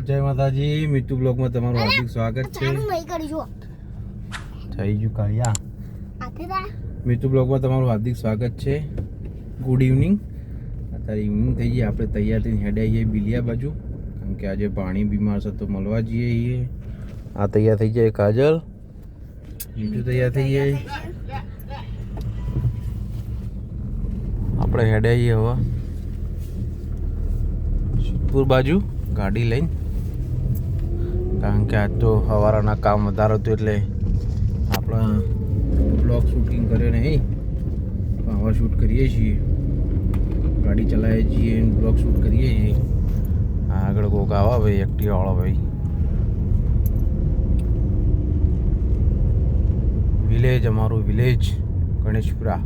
જય માતાજી, મિત્તુ બ્લોગમાં તમારું હાર્દિક સ્વાગત છે. થઈ ગયું કાળિયા. મિત્તુ બ્લોગમાં તમારું હાર્દિક સ્વાગત છે. Good evening. અત્યારે ઇવનિંગ થઈ ગઈ, આપણે તૈયાર થઈને હેડે આવીએ બિલિયા બાજુ, કારણ કે આજે પાણી બીમાર છે તો મળવા જઈએ. આ તૈયાર થઈ જાય કાજલ, મિત્તુ તૈયાર થઈ જાય, આપણે હેડે આવીએ હવે સિદ્ધપુર બાજુ ગાડી લઈને, કારણ કે આજ તો સવારના કામ વધારે હતું એટલે આપણે બ્લોગ શૂટિંગ કર્યો નહીં, હવે શૂટ કરીએ છીએ, ગાડી ચલાવીએ છીએ, બ્લોગ શૂટ કરીએ છીએ. આગળ કોક આવા ભાઈ, એક્ટિવાવાળો ભાઈ. વિલેજ, અમારું વિલેજ ગણેશપુરા.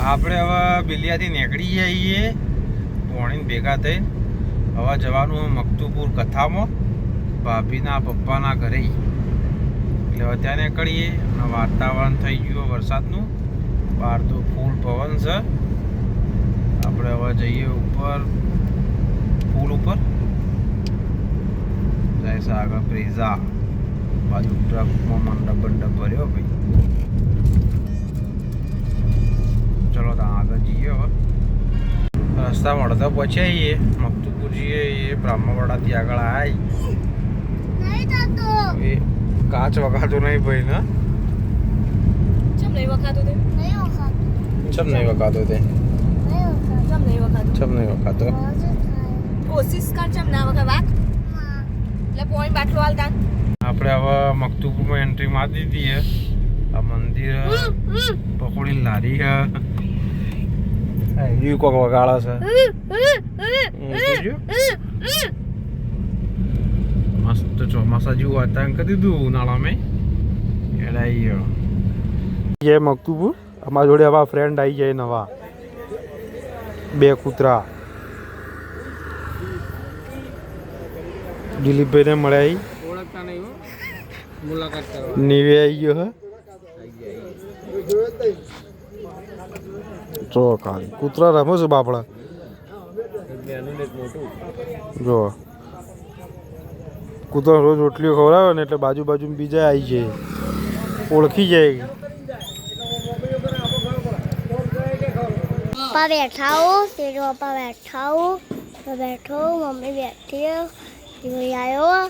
આપણે હવે બિલિયાથી નીકળી જઈએ પોણીને ભેગા થઈ. હવે જવાનું મકતુપુર કથામાં, ભાભીના પપ્પાના ઘરે. એટલે હવે ત્યાં નીકળીએ અને વાતાવરણ થઈ ગયું વરસાદનું, બહાર તો ફૂલ પવન છે. આપણે હવે જઈએ ઉપર, પુલ ઉપર જાય છે આગળ પ્રેઝા બાજુ, ટ્રકમાં મંડપ બંડપ ભર્યો ભાઈ. ચલો ત્યાં આગળ જઈએ. હવે રસ્તામાં અડધા પહોંચ્યા મકતુપુર જઈએ, એ બ્રાહ્મણવાડાથી આગળ આવી. કાચ વખાતો નહીં ભાઈ ને? ચમ નહીં વખાતો તે? ચમ નહીં વખાતો તે? ચમ નહીં વખાતો? કોશિશ કર ચમ ના વખા વાત. એટલે પોઈન્ટ બાટલો હાલતા. આપણે હવે મકતુપુરમાં એન્ટ્રી મારી દીધી છે. આ મંદિર, પકોડી લારી છે, કોક વગાડે છે. મસ્ત ચોમાસા જેવું વાતાવરણ કરી દીધું ઉનાળામાં. એડાઈ ગયો જય મકતુપુર. અમારા જોડે હવે ફ્રેન્ડ આવી જાય નવા, બે કૂતરા. દિલીપભાઈને મળ્યા, ઓળખતા નહીં, મુલાકાત કરવા નીવે આવી ગયો. જો ખાલી કૂતરા રમે છે બાપડા. જો કૂતરા રોજ રોટલીઓ ખવડાવે ને એટલે બાજુ બાજુ બીજા આવી જાય, ઓળખી જાય. પપ્પા બેઠા હો, તેરો પપ્પા બેઠા હો, તો બેઠો, મમ્મી બેઠી હો, ભાઈ આવ્યો.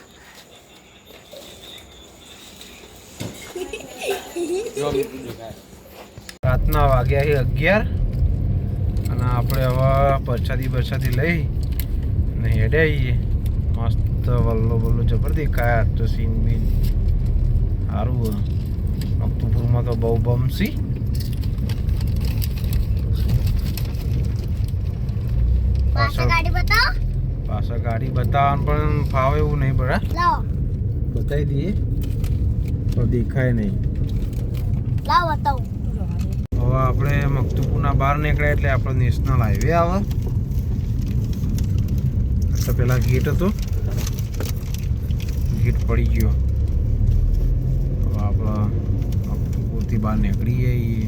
રાતના વાગ્યા છે 11 અને આપણે હવે પરસાદી લઈ ને હેડે આવીએ. મસ્ત વલ્લો વલ્લો જબર દેખાય તો સીન બીન સારું. મકતુપુરમાં તો બહુ બમસી. પાછળ ગાડી બતાવવાનું પણ ફાવે એવું નહીં, બરા બતાવી દઈએ તો દેખાય નહીં. હવે આપણે મકતુપુરના બહાર નીકળ્યા એટલે આપણો નેશનલ હાઈવે આવે. તો પેલા ગેટ હતો, ગેટ પડી ગયો. હવે આપણે મકતુપુરથી બહાર નીકળી જઈએ.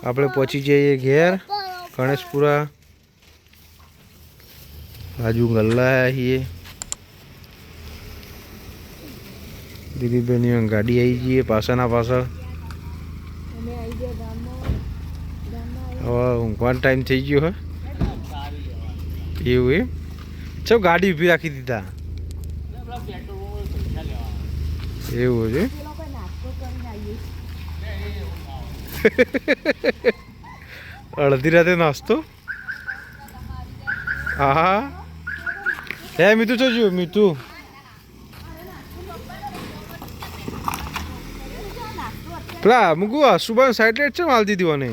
આપણે પહોંચી જઈએ ઘેર ગણેશપુરા બાજુ ગલ્લા છીએ. દિલીપભાઈની ગાડી આવી જઈએ પાછળના પાછળ. હવે ઊંઘવાનો ટાઈમ થઈ ગયો હે એવું એમ? ચો ગાડી ઊભી રાખી દીધા એવું છે. અડધી રાતે નાસ્તો. હા હે મીઠું છો જો મીઠું પેલા મૂકું સુબાન સાઈડ લાઈટ છે માલ દીધી મને